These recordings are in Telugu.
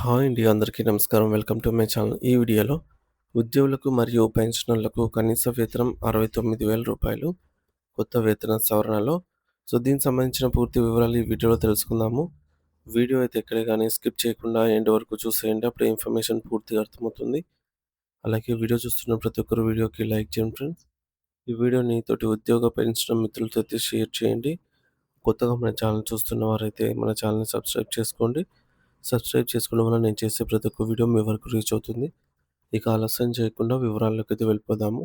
హాయ్ అండి. అందరికీ నమస్కారం. Welcome to my channel. ఈ వీడియోలో ఉద్యోగులకు మరియు పెన్షనర్లకు కనీస వేతనం రూ. 69,000 కొత్త వేతన సవరణలో. దీనికి సంబంధించిన పూర్తి వివరాలు ఈ వీడియోలో తెలుసుకుందాము. వీడియో అయితే ఎక్కడే గాని స్కిప్ చేయకుండా ఎండ్ వరకు చూసేయండి. అప్పుడే ఇన్ఫర్మేషన్ పూర్తిగా అర్థమవుతుంది. అలాగే వీడియో చూస్తున్న ప్రతి ఒక్కరు వీడియోకి లైక్ చేయండి ఫ్రెండ్స్. ఈ వీడియోని తోటి ఉద్యోగ పెన్షన్ మిత్రులతో అయితే షేర్ చేయండి. కొత్తగా మన ఛానల్ చూస్తున్న వారైతే మన ఛానల్‌ని సబ్స్క్రైబ్ చేసుకోండి. సబ్స్క్రైబ్ చేసుకోవడం వల్ల నేను చేసే ప్రతి ఒక్క వీడియో మీ వరకు రీచ్ అవుతుంది. ఇక ఆలస్యం చేయకుండా వివరాల్లోకైతే వెళ్ళిపోదాము.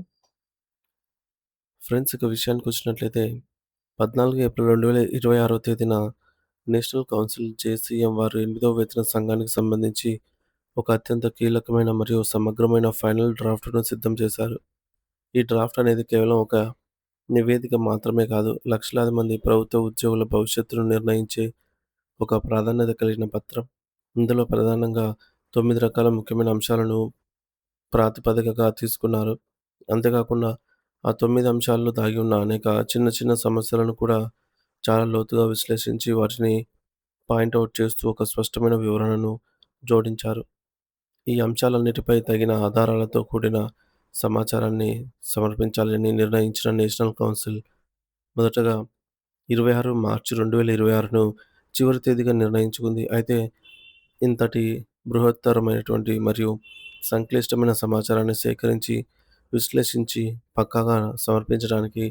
ఫ్రెండ్స్, ఇక విషయానికొచ్చినట్లయితే 14 ఏప్రిల్ 2026 తేదీన నేషనల్ కౌన్సిల్ జేసీఎం వారు 8వ వేతన సంఘానికి సంబంధించి ఒక అత్యంత కీలకమైన మరియు సమగ్రమైన ఫైనల్ డ్రాఫ్ట్‌ను సిద్ధం చేశారు. ఈ డ్రాఫ్ట్ అనేది కేవలం ఒక నివేదిక మాత్రమే కాదు, లక్షలాది మంది ప్రభుత్వ ఉద్యోగుల భవిష్యత్తును నిర్ణయించే ఒక ప్రాధాన్యత కలిగిన పత్రం. ఇందులో ప్రధానంగా 9 రకాల ముఖ్యమైన అంశాలను ప్రాతిపదికగా తీసుకున్నారు. అంతేకాకుండా ఆ 9 అంశాల్లో దాగి ఉన్న అనేక చిన్న చిన్న సమస్యలను కూడా చాలా లోతుగా విశ్లేషించి వాటిని పాయింట్ ఔట్ చేస్తూ ఒక స్పష్టమైన వివరణను జోడించారు. ఈ అంశాలన్నిటిపై తగిన ఆధారాలతో కూడిన సమాచారాన్ని సమర్పించాలని నిర్ణయించిన నేషనల్ కౌన్సిల్ మొదటగా 26 మార్చి 2026ను చివరి తేదీగా నిర్ణయించుకుంది. అయితే ఇంతటి బృహత్తరమైనటువంటి మరియు సంక్లిష్టమైన సమాచారాన్ని సేకరించి, విశ్లేషించి, పక్కాగా సమర్పించడానికి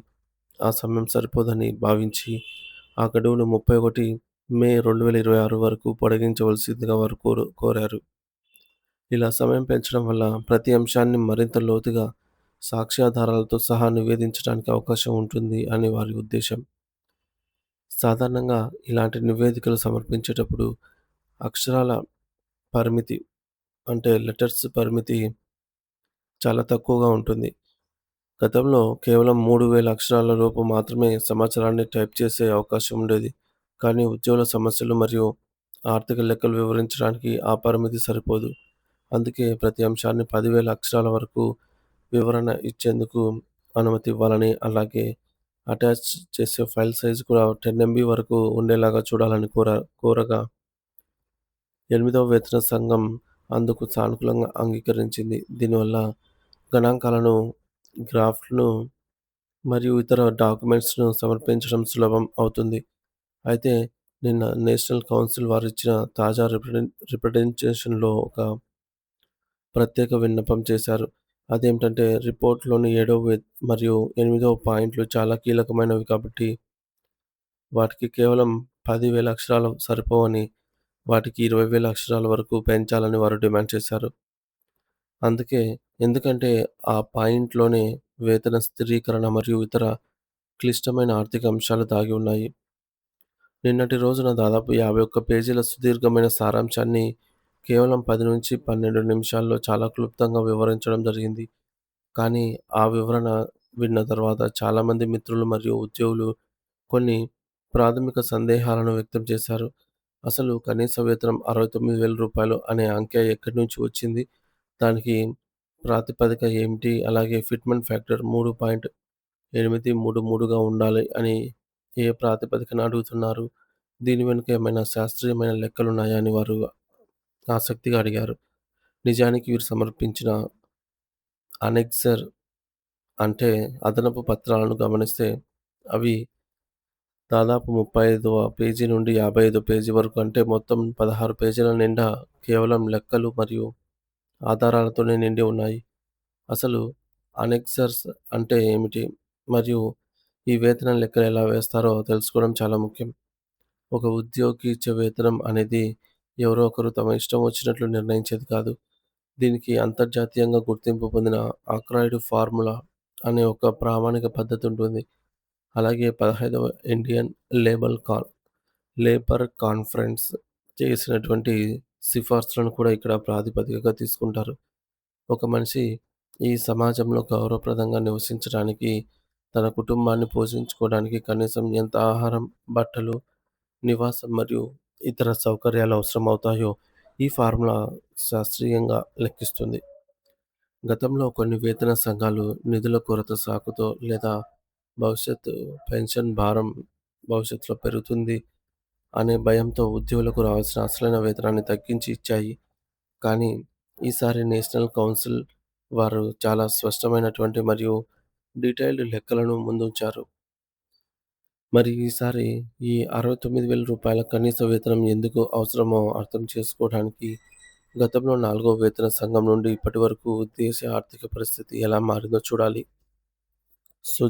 ఆ సమయం సరిపోదని భావించి, ఆ గడువును 31 మే 2026 వరకు పొడిగించవలసిందిగా వారు కోరారు. ఇలా సమయం పెంచడం వల్ల ప్రతి అంశాన్ని మరింత లోతుగా సాక్ష్యాధారాలతో సహా నివేదించడానికి అవకాశం ఉంటుంది అని వారి ఉద్దేశం. సాధారణంగా ఇలాంటి నివేదికలు సమర్పించేటప్పుడు అక్షరాల పరిమితి అంటే లెటర్స్ పరిమితి చాలా తక్కువగా ఉంటుంది. గతంలో కేవలం 3000 అక్షరాల లోపు మాత్రమే సమాచారాన్ని టైప్ చేసే అవకాశం ఉండేది. కానీ ఉద్యోగుల సమస్యలు మరియు ఆర్థిక లెక్కలు వివరించడానికి ఆ పరిమితి సరిపోదు. అందుకే ప్రతి అంశాన్ని 10,000 అక్షరాల వరకు వివరణ ఇచ్చేందుకు అనుమతి ఇవ్వాలని, అలాగే అటాచ్ చేసే ఫైల్ సైజ్ కూడా 10 ఎంబీ వరకు ఉండేలాగా చూడాలని కోరగా 8వ వేతన సంఘం అందుకు సానుకూలంగా అంగీకరించింది. దీనివల్ల గణాంకాలను, గ్రాఫ్‌లను మరియు ఇతర డాక్యుమెంట్స్‌ను సమర్పించడం సులభం అవుతుంది. అయితే నిన్న నేషనల్ కౌన్సిల్ వారిచ్చిన తాజా రిప్రజెంటేషన్‌లో ఒక ప్రత్యేక విన్నపం చేశారు. అదేంటంటే రిపోర్ట్‌లోని 7వ మరియు 8వ పాయింట్లు చాలా కీలకమైనవి కాబట్టి వాటికి కేవలం 10,000 అక్షరాలు సరిపోవని, వాటికి 20,000 అక్షరాల వరకు పెంచాలని వారు డిమాండ్ చేశారు. ఎందుకంటే ఆ పాయింట్‌లోనే వేతన స్థిరీకరణ మరియు ఇతర క్లిష్టమైన ఆర్థిక అంశాలు దాగి ఉన్నాయి. నిన్నటి రోజున దాదాపు 51 పేజీల సుదీర్ఘమైన సారాంశాన్ని కేవలం 10-12 నిమిషాల్లో చాలా క్లుప్తంగా వివరించడం జరిగింది. కానీ ఆ వివరణ విన్న తర్వాత చాలామంది మిత్రులు మరియు ఉద్యోగులు కొన్ని ప్రాథమిక సందేహాలను వ్యక్తం చేశారు. అసలు కనీస వేతనం రూ. 69,000 అనే అంకె ఎక్కడి నుంచి వచ్చింది? దానికి ప్రాతిపదిక ఏమిటి? అలాగే ఫిట్మెంట్ ఫ్యాక్టర్ 3.833గా ఉండాలి అని ఏ ప్రాతిపదికన అడుగుతున్నారు? దీని వెనుక ఏమైనా శాస్త్రీయమైన లెక్కలున్నాయా అని వారు ఆసక్తిగా అడిగారు. నిజానికి వీరు సమర్పించిన అనెక్సర్ అంటే అదనపు పత్రాలను గమనిస్తే అవి దాదాపు 35వ పేజీ నుండి 55 పేజీ వరకు, అంటే మొత్తం 16 పేజీల నిండా కేవలం లెక్కలు మరియు ఆధారాలతోనే నిండి ఉన్నాయి. అసలు అనెక్సర్స్ అంటే ఏమిటి? మరియు ఈ వేతనం లెక్కలు ఎలా వేస్తారో తెలుసుకోవడం చాలా ముఖ్యం. ఒక ఉద్యోగికి ఇచ్చే వేతనం అనేది ఎవరో ఒకరు తమ ఇష్టం వచ్చినట్లు నిర్ణయించేది కాదు. దీనికి అంతర్జాతీయంగా గుర్తింపు పొందిన ఆక్రాయిడ్ ఫార్ములా అనే ఒక ప్రామాణిక పద్ధతి ఉంటుంది. అలాగే 15వ ఇండియన్ లేబర్ కాన్ఫరెన్స్ చేసినటువంటి సిఫార్సులను కూడా ఇక్కడ ప్రాతిపదికగా తీసుకుంటారు. ఒక మనిషి ఈ సమాజంలో గౌరవప్రదంగా నివసించడానికి, తన కుటుంబాన్ని పోషించుకోవడానికి కనీసం ఎంత ఆహారం, బట్టలు, నివాసం మరియు ఇతర సౌకర్యాలు అవసరమవుతాయో ఈ ఫార్ములా శాస్త్రీయంగా లెక్కిస్తుంది. గతంలో కొన్ని వేతన సంఘాలు నిధుల కొరత సాకుతో లేదా భవిష్యత్తు పెన్షన్ భారం భవిష్యత్తులో పెరుగుతుంది అనే భయంతో ఉద్యోగులకు రావాల్సిన అసలైన వేతనాన్ని తగ్గించి ఇచ్చాయి. కానీ ఈసారి నేషనల్ కౌన్సిల్ వారు చాలా స్పష్టమైనటువంటి మరియు డీటెయిల్డ్ లెక్కలను ముందుంచారు. మరి ఈసారి ఈ రూ. 69,000 కనీస వేతనం ఎందుకు అవసరమో అర్థం చేసుకోవడానికి గతంలో 4వ వేతన సంఘం నుండి ఇప్పటి వరకు దేశ ఆర్థిక పరిస్థితి ఎలా మారిందో చూడాలి.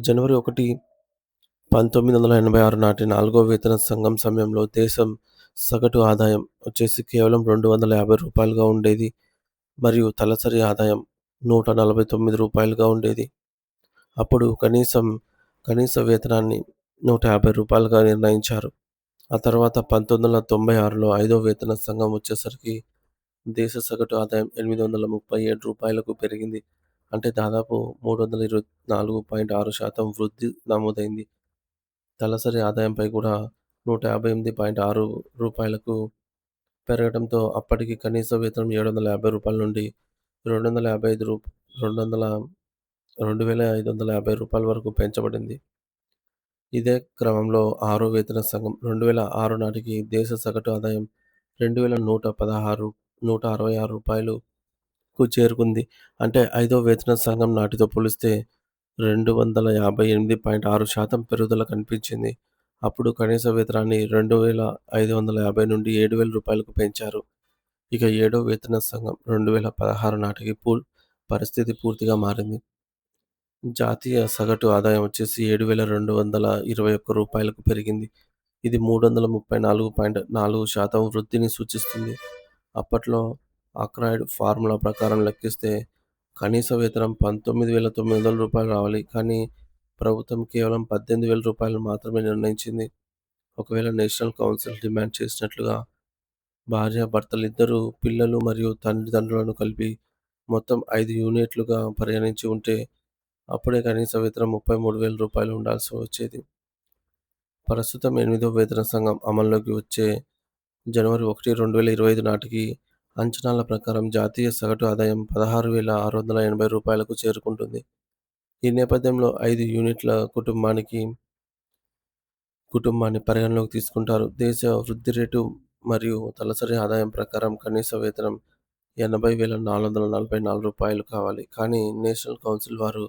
జనవరి 1, 1986 నాటి 4వ వేతన సంఘం సమయంలో దేశం సగటు ఆదాయం వచ్చేసి కేవలం రూ. 250గా ఉండేది. మరియు తలసరి ఆదాయం రూ. 149గా ఉండేది. అప్పుడు కనీస వేతనాన్ని రూ. 150గా నిర్ణయించారు. ఆ తర్వాత 1996లో ఐదో వేతన సంఘం వచ్చేసరికి దేశ సగటు ఆదాయం రూ. 837కు పెరిగింది. అంటే దాదాపు 324.6% వృద్ధి నమోదైంది. తలసరి ఆదాయంపై కూడా రూ. 158.6కు పెరగడంతో అప్పటికి కనీస వేతనం రూ. 750 నుండి 255 రూ. 2,550 వరకు పెంచబడింది. ఇదే క్రమంలో ఆరో వేతన సంఘం 2006 నాటికి దేశ సగటు ఆదాయం రూ. 2,166కు చేరుకుంది. అంటే ఐదో వేతన సంఘం నాటితో పోలిస్తే 258.6% పెరుగుదల కనిపించింది. అప్పుడు కనీస వేతనాన్ని 2,550 నుండి రూ. 7,000కు పెంచారు. ఇక ఏడో వేతన సంఘం 2016 నాటికి పరిస్థితి పూర్తిగా మారింది. జాతీయ సగటు ఆదాయం వచ్చేసి రూ. 7,221కు పెరిగింది. ఇది 334.4% వృద్ధిని సూచిస్తుంది. అప్పట్లో ఆక్రాయిడ్ ఫార్ములా ప్రకారం లెక్కిస్తే కనీస వేతనం రూ. 19,900 రావాలి. కానీ ప్రభుత్వం కేవలం రూ. 18,000 మాత్రమే నిర్ణయించింది. ఒకవేళ నేషనల్ కౌన్సిల్ డిమాండ్ చేసినట్లుగా భార్యాభర్తలిద్దరూ పిల్లలు మరియు తల్లిదండ్రులను కలిపి మొత్తం 5 యూనిట్లుగా పరిగణించి ఉంటే అప్పుడే కనీస వేతనం రూ. 33,000 ఉండాల్సి వచ్చేది. ప్రస్తుతం ఎనిమిదో వేతన సంఘం అమల్లోకి వచ్చే జనవరి 1, 2025 నాటికి అంచనాల ప్రకారం జాతీయ సగటు ఆదాయం రూ. 16,680కు చేరుకుంటుంది. ఈ నేపథ్యంలో 5 యూనిట్ల కుటుంబాన్ని పరిగణలోకి తీసుకుంటారు. దేశ వృద్ధి రేటు మరియు తలసరి ఆదాయం ప్రకారం కనీస వేతనం రూ. 80,444 కావాలి. కానీ నేషనల్ కౌన్సిల్ వారు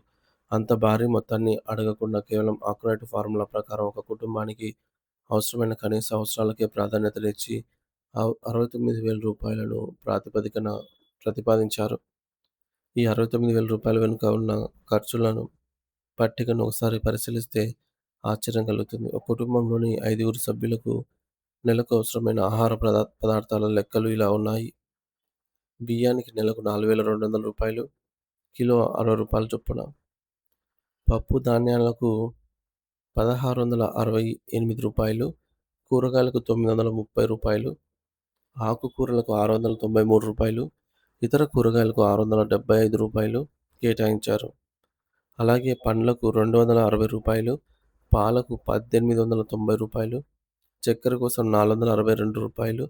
అంత భారీ మొత్తాన్ని అడగకుండా కేవలం ఆక్రాయిడ్ ఫార్ములా ప్రకారం ఒక కుటుంబానికి అవసరమైన కనీస అవసరాలకే ప్రాధాన్యతనిచ్చి రూ. 69,000 ప్రతిపాదించారు. ఈ రూ. 69,000 వెనుక ఉన్న ఖర్చులను పట్టికను ఒకసారి పరిశీలిస్తే ఆశ్చర్యం కలుగుతుంది. ఒక కుటుంబంలోని 5 సభ్యులకు నెలకు అవసరమైన ఆహార పదార్థాల లెక్కలు ఇలా ఉన్నాయి. బియ్యానికి నెలకు రూ. 4,200, కిలో రూ. 60 చొప్పున. పప్పు ధాన్యాలకు రూ. 1,668, కూరగాయలకు రూ. 930, ఆకుకూరలకు రూ. 693, ఇతర కూరగాయలకు రూ. 675 కేటాయించారు. అలాగే పండ్లకు రూ. 260, పాలకు రూ. 1,890, చక్కెర కోసం రూ. 462,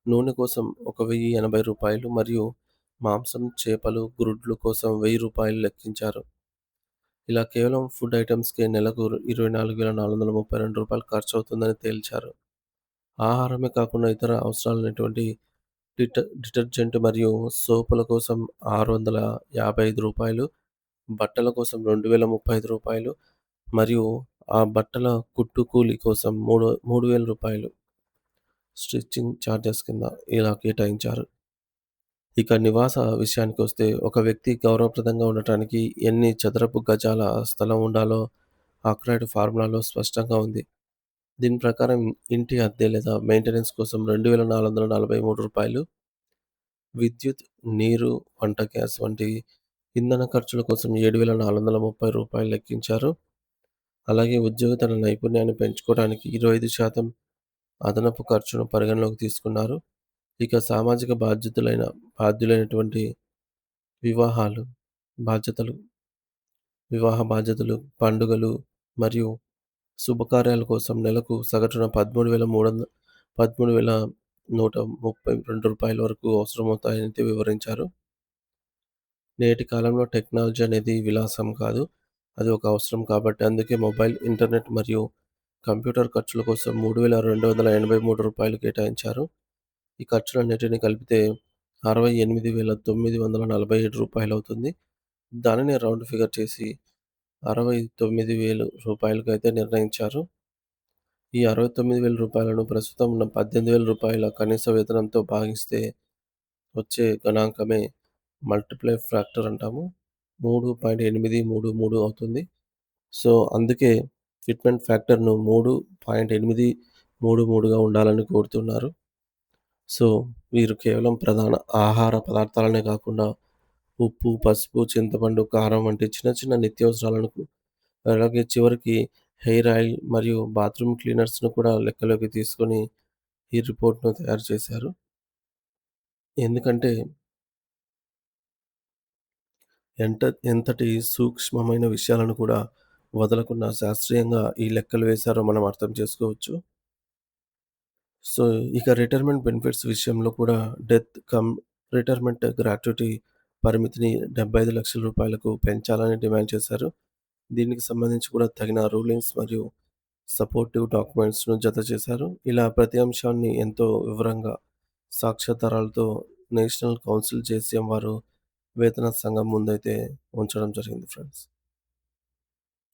నూనె కోసం రూ. 1,080 మరియు మాంసం, చేపలు, గుడ్లు కోసం రూ. 1,000 లెక్కించారు. ఇలా కేవలం ఫుడ్ ఐటమ్స్‌కే నెలకు రూ. 24,432 ఖర్చవుతుందని తేల్చారు. ఆహారమే కాకుండా ఇతర అవసరాలైనటువంటి డిటర్జెంట్ మరియు సోపుల కోసం రూ. 655, బట్టల కోసం రూ. 2,035 మరియు ఆ బట్టల కుట్టు కూలి కోసం రూ. 3,000 స్టిచ్చింగ్ ఛార్జెస్ కింద ఇలా కేటాయించారు. ఇక నివాస విషయానికొస్తే ఒక వ్యక్తి గౌరవప్రదంగా ఉండటానికి ఎన్ని చదరపు గజాల స్థలం ఉండాలో ఆక్రాయిడ్ ఫార్ములాలో స్పష్టంగా ఉంది. దీని ప్రకారం ఇంటి అద్దె లేదా మెయింటెనెన్స్ కోసం రూ. 2,443, విద్యుత్, నీరు, వంట గ్యాస్ వంటి ఇంధన ఖర్చుల కోసం రూ. 7,430 లెక్కించారు. అలాగే ఉద్యోగి తన నైపుణ్యాన్ని పెంచుకోవడానికి 25% అదనపు ఖర్చును పరిగణలోకి తీసుకున్నారు. ఇక సామాజిక బాధ్యులైనటువంటి వివాహాలు, బాధ్యతలు, వివాహ బాధ్యతలు, పండుగలు మరియు శుభకార్యాల కోసం నెలకు సగటున రూ. 13,132 వరకు అవసరమవుతాయని వివరించారు. నేటి కాలంలో టెక్నాలజీ అనేది విలాసం కాదు. అది ఒక అవసరం కాబట్టి అందుకే మొబైల్, ఇంటర్నెట్ మరియు కంప్యూటర్ ఖర్చుల కోసం రూ. 3,283 కేటాయించారు. ఈ ఖర్చులన్నిటిని కలిపితే రూ. 68,947 అవుతుంది. దానిని రౌండ్ ఫిగర్ చేసి రూ. 69,000కైతే నిర్ణయించారు. ఈ రూ. 69,000ను ప్రస్తుతం ఉన్న రూ. 18,000 కనీస వేతనంతో భాగిస్తే వచ్చే గణాంకమే మల్టిప్లై ఫ్యాక్టర్ అంటాము. 3.833 అవుతుంది. సో, అందుకే ఫిట్‌మెంట్ ఫ్యాక్టర్‌ను 3.833గా ఉండాలని కోరుతున్నారు. సో, వీరు కేవలం ప్రధాన ఆహార పదార్థాలనే కాకుండా ఉప్పు, పసుపు, చింతపండు, కారం వంటి చిన్న చిన్న నిత్యావసరాలను అలాగే చివరికి హెయిర్ ఆయిల్ మరియు బాత్రూమ్ క్లీనర్స్‌ను కూడా లెక్కలోకి తీసుకొని ఈ రిపోర్ట్‌ను తయారు చేశారు. ఎందుకంటే ఎంతటి సూక్ష్మమైన విషయాలను కూడా వదలకుండా శాస్త్రీయంగా ఈ లెక్కలు వేశారో మనం అర్థం చేసుకోవచ్చు. సో, ఇక రిటైర్మెంట్ బెనిఫిట్స్ విషయంలో కూడా డెత్ కమ్ రిటైర్మెంట్ గ్రాట్యుటీ పరిమితిని రూ. 75,00,000కు పెంచాలని డిమాండ్ చేశారు. దీనికి సంబంధించి కూడా తగిన రూలింగ్స్ మరియు సపోర్టివ్ డాక్యుమెంట్స్‌ను జతచేశారు. ఇలా ప్రతి అంశాన్ని ఎంతో వివరంగా సాక్ష్యాధారాలతో నేషనల్ కౌన్సిల్ జేసీఎం వారు వేతన సంఘం ముందైతే ఉంచడం జరిగింది ఫ్రెండ్స్.